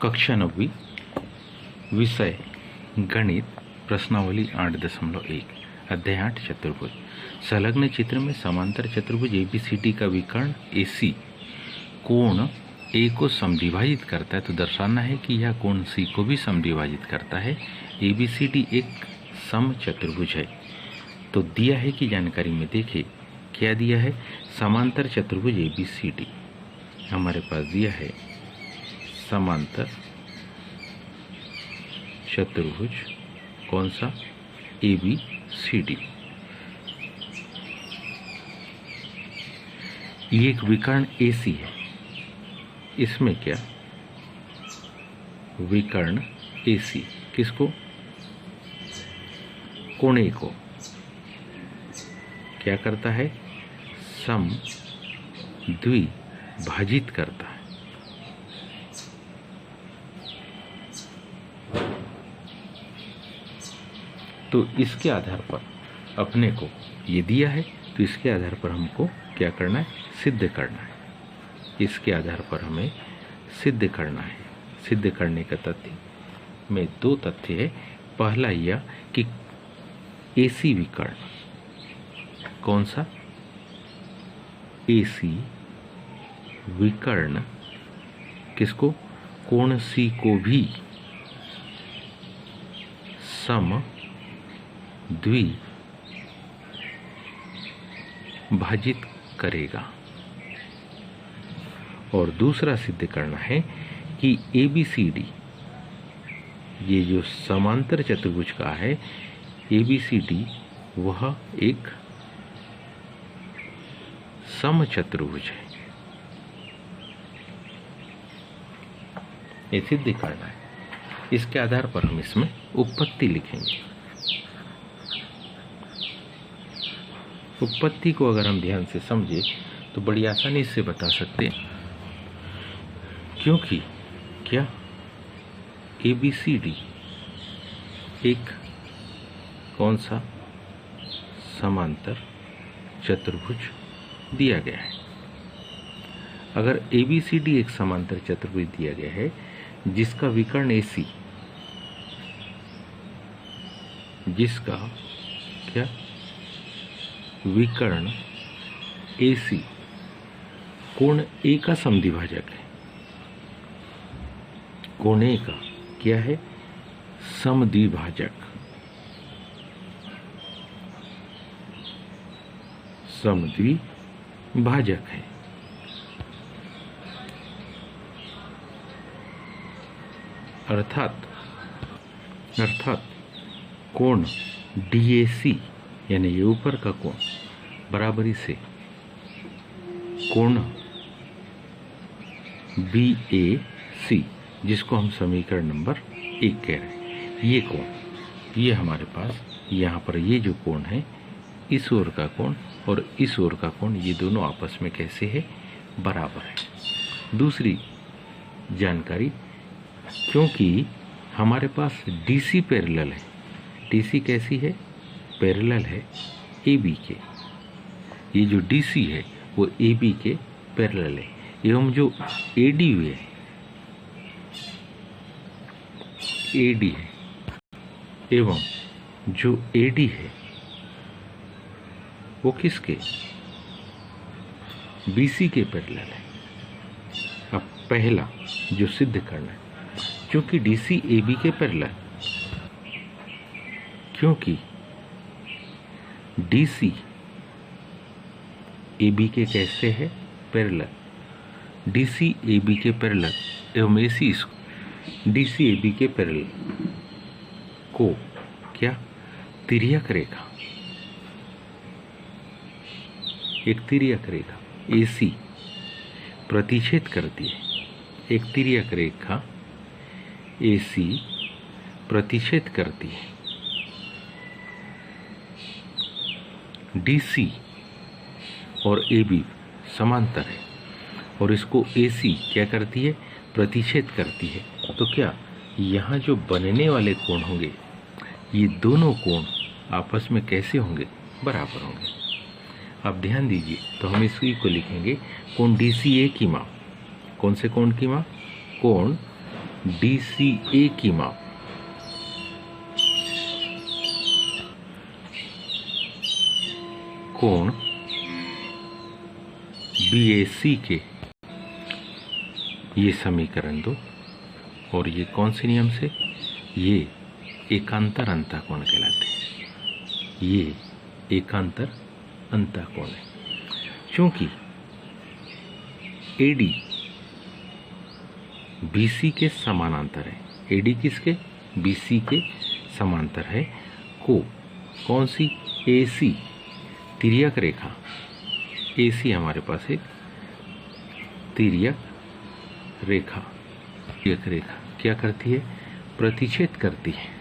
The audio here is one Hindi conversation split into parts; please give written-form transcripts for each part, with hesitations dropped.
कक्षा 9वीं विषय गणित प्रश्नावली 8.1 अध्याय 8 चतुर्भुज। संलग्न चित्र में समांतर चतुर्भुज ABCD का विकर्ण AC कोण A को समद्विभाजित करता है, तो दर्शाना है कि यह कोण C को भी समद्विभाजित करता है। ABCD एक सम चतुर्भुज है। तो दिया है कि जानकारी में देखें क्या दिया है। समांतर चतुर्भुज ABCD हमारे पास दिया है। समांतर चतुर्भुज कौन सा? ABCD। ये एक विकर्ण AC है। इसमें क्या विकर्ण AC किसको? कोण A को क्या करता है? सम द्विभाजित करता है। तो इसके आधार पर अपने को ये दिया है, तो इसके आधार पर हमको क्या करना है? सिद्ध करना है। इसके आधार पर हमें सिद्ध करना है। सिद्ध करने का तथ्य में दो तथ्य है। पहला यह कि AC विकर्ण कौन सा? AC विकर्ण किसको? कोण C को भी सम द्विभाजित करेगा। और दूसरा सिद्ध करना है कि ABCD ये जो समांतर चतुर्भुज का है ABCD वह एक सम चतुर्भुज है। ये सिद्ध करना है। इसके आधार पर हम इसमें उत्पत्ति लिखेंगे। उत्पत्ति को अगर हम ध्यान से समझे तो बड़ी आसानी से बता सकते हैं, क्योंकि क्या ABCD एक कौन सा समांतर चतुर्भुज दिया गया है। अगर ABCD एक समांतर चतुर्भुज दिया गया है जिसका विकर्ण AC, जिसका क्या विकर्ण AC कोण A का समद्विभाजक है। कोण A का क्या है? समद्विभाजक। समद्विभाजक है। अर्थात कोण DAC यानी ये ऊपर का कोण बराबरी से कोण BAC, जिसको हम समीकरण नंबर 1 कह रहे हैं, ये कोण, ये हमारे पास यहाँ पर ये जो कोण है, इस ओर का कोण और इस ओर का कोण, ये दोनों आपस में कैसे है? बराबर है। दूसरी जानकारी, क्योंकि हमारे पास DC पैरेलल है। DC कैसी है? पैरेलल है AB के। ये जो DC है वो AB के पैरेलल है। एवं जो AD है, AD है, एवं जो AD है वो किसके? BC के पैरेलल है। अब पहला जो सिद्ध करना है, क्योंकि DC AB के पैरेलल, क्योंकि DC AB के कैसे है? पैरेलल। DC AB के पैरेलल एवं AC DC AB के पैरेलल को क्या? तिर्यक रेखा, एक तिर्यक रेखा AC प्रतिच्छेद करती है। एक तिर्यक रेखा AC प्रतिच्छेद करती है। DC और AB समांतर है और इसको AC क्या करती है? प्रतिच्छेद करती है। तो क्या यहाँ जो बनने वाले कोण होंगे, ये दोनों कोण आपस में कैसे होंगे? बराबर होंगे। अब ध्यान दीजिए, तो हम इसी को लिखेंगे कोण DCA की माप। कौन से कोण की माप? कोण DCA की माप कोण BAC के, ये समीकरण दो। और ये कौन से नियम से? ये एकांतर अंतःकोण कहलाते हैं। ये एकांतर अंतःकोण है। क्योंकि AD BC के समानांतर है, AD किसके? BC के समांतर है, को कौन सी? AC तिर्यक रेखा, AC हमारे पास एक तिर्यक रेखा, तिर्यक रेखा क्या करती है? प्रतिच्छेद करती है।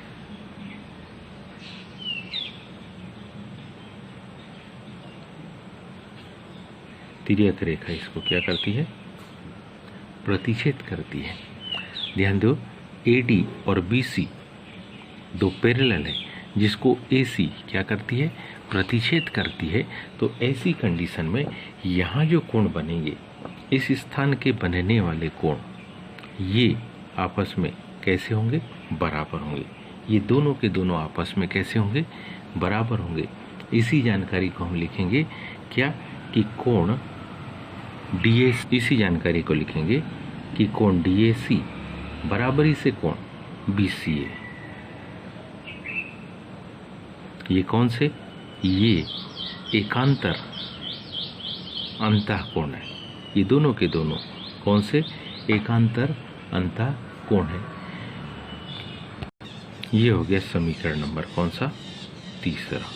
तिर्यक रेखा इसको क्या करती है? प्रतिच्छेद करती है। ध्यान दो, AD और BC दो पैरेलल है, जिसको AC क्या करती है? प्रतिच्छेद करती है। तो ऐसी कंडीशन में यहाँ जो कोण बनेंगे, इस स्थान के बनने वाले कोण, ये आपस में कैसे होंगे? बराबर होंगे। ये दोनों के दोनों आपस में कैसे होंगे? बराबर होंगे। इसी जानकारी को हम लिखेंगे क्या? कि कोण DAC, इसी जानकारी को लिखेंगे कि कोण DAC बराबरी से कोण BCA। ये कौन से? ये एकांतर अंतःकोण है। ये दोनों के दोनों कौन से? एकांतर अंतःकोण है। ये हो गया समीकरण नंबर कौन सा? तीसरा।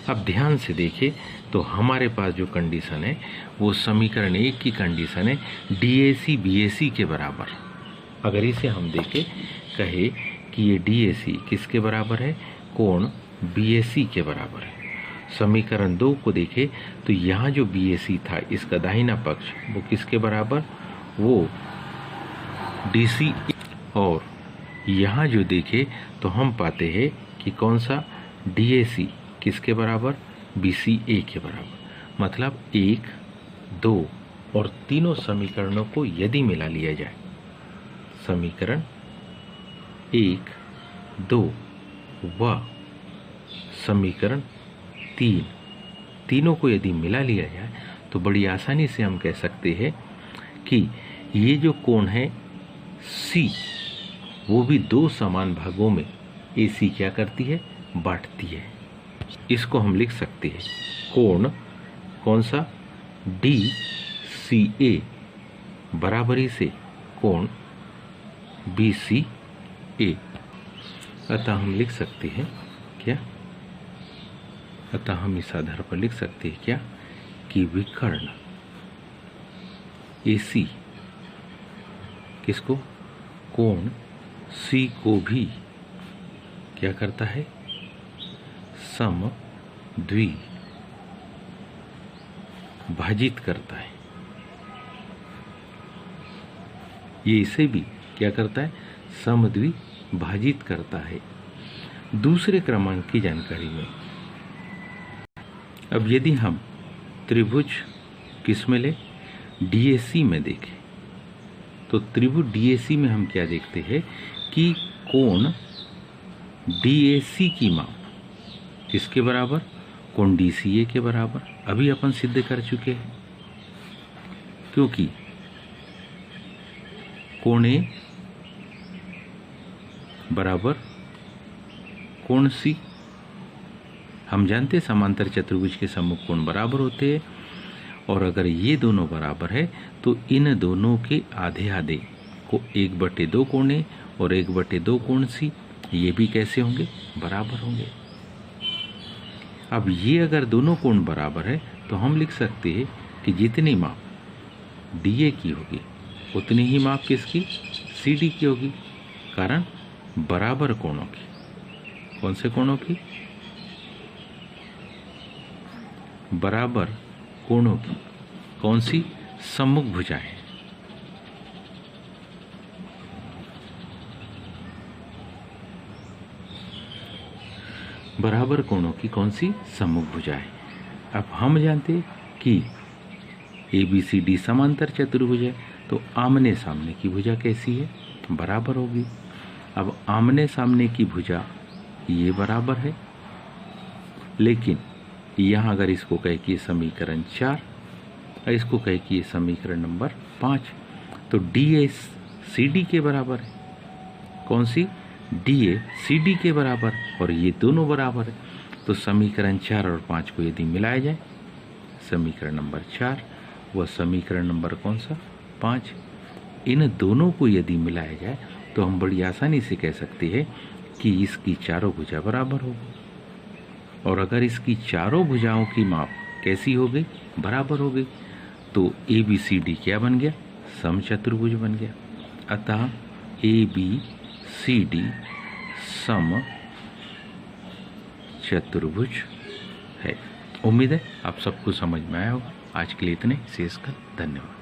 अब ध्यान से देखिए तो हमारे पास जो कंडीशन है वो समीकरण 1 की कंडीशन है DAC BAC के बराबर। अगर इसे हम देखें, कहे कि ये DAC किसके बराबर है? कोण BAC के बराबर है। समीकरण 2 को देखें तो यहाँ जो BAC था, इसका दाहिना पक्ष वो किसके बराबर? वो DC। और यहाँ जो देखें तो हम पाते हैं कि कौन सा? DAC किसके बराबर? BCA के बराबर। मतलब 1, 2 और तीनों समीकरणों को यदि मिला लिया जाए, समीकरण 1, 2 व समीकरण 3, तीनों को यदि मिला लिया जाए तो बड़ी आसानी से हम कह सकते हैं कि ये जो कोण है C, वो भी दो समान भागों में AC क्या करती है? बांटती है। इसको हम लिख सकते हैं कोण कौन सा? DCA बराबरी से कोण BCA। अतः हम लिख सकते हैं क्या? अतः हम इस आधार पर लिख सकते हैं क्या? कि विकर्ण AC किसको? कोण C को भी क्या करता है? समद्विभाजित करता है। ये इसे भी क्या करता है? समद्विभाजित करता है। दूसरे क्रमांक की जानकारी में अब यदि हम त्रिभुज किस में ले? DAC में देखें तो त्रिभुज DAC में हम क्या देखते हैं कि कोण DAC की माप किसके बराबर? कोण DCA के बराबर। अभी अपन सिद्ध कर चुके हैं, क्योंकि कोण A बराबर कोण C। हम जानते हैं समांतर चतुर्भुज के सम्मुख कोण बराबर होते हैं, और अगर ये दोनों बराबर है तो इन दोनों के आधे आधे को 1/2 कोण A और 1/2 कोण C, ये भी कैसे होंगे? बराबर होंगे। अब ये अगर दोनों कोण बराबर है तो हम लिख सकते हैं कि जितनी माप DA की होगी उतनी ही माप किसकी? CD की होगी। कारण बराबर कोणों की। कौन से कोणों की? बराबर कोणों की। कौन सी? सम्मुख भुजाएं। बराबर कोणों की कौन सी? सम्मुख भुजाएं। अब हम जानते कि ABCD समांतर चतुर्भुज है, तो आमने सामने की भुजा कैसी है? बराबर होगी। अब आमने सामने की भुजा ये बराबर है, लेकिन यहाँ अगर इसको कहे कि समीकरण 4 और इसको कहे कि ये समीकरण नंबर 5, तो डी ए सी डी के बराबर है। कौन सी? डी ए सी डी के बराबर, और ये दोनों बराबर है। तो समीकरण 4 और 5 को यदि मिलाया जाए, समीकरण नंबर 4 व समीकरण नंबर कौन सा? 5, इन दोनों को यदि मिलाया जाए तो हम बड़ी आसानी से कह सकते हैं कि इसकी चारों भुजा बराबर होगी। और अगर इसकी चारों भुजाओं की माप कैसी हो गई? बराबर हो गई, तो ए बी सी डी क्या बन गया? समचतुर्भुज बन गया। अतः ए बी सी डी सम चतुर्भुज है। उम्मीद है आप सबको समझ में आया होगा। आज के लिए इतने, शेष कल। धन्यवाद।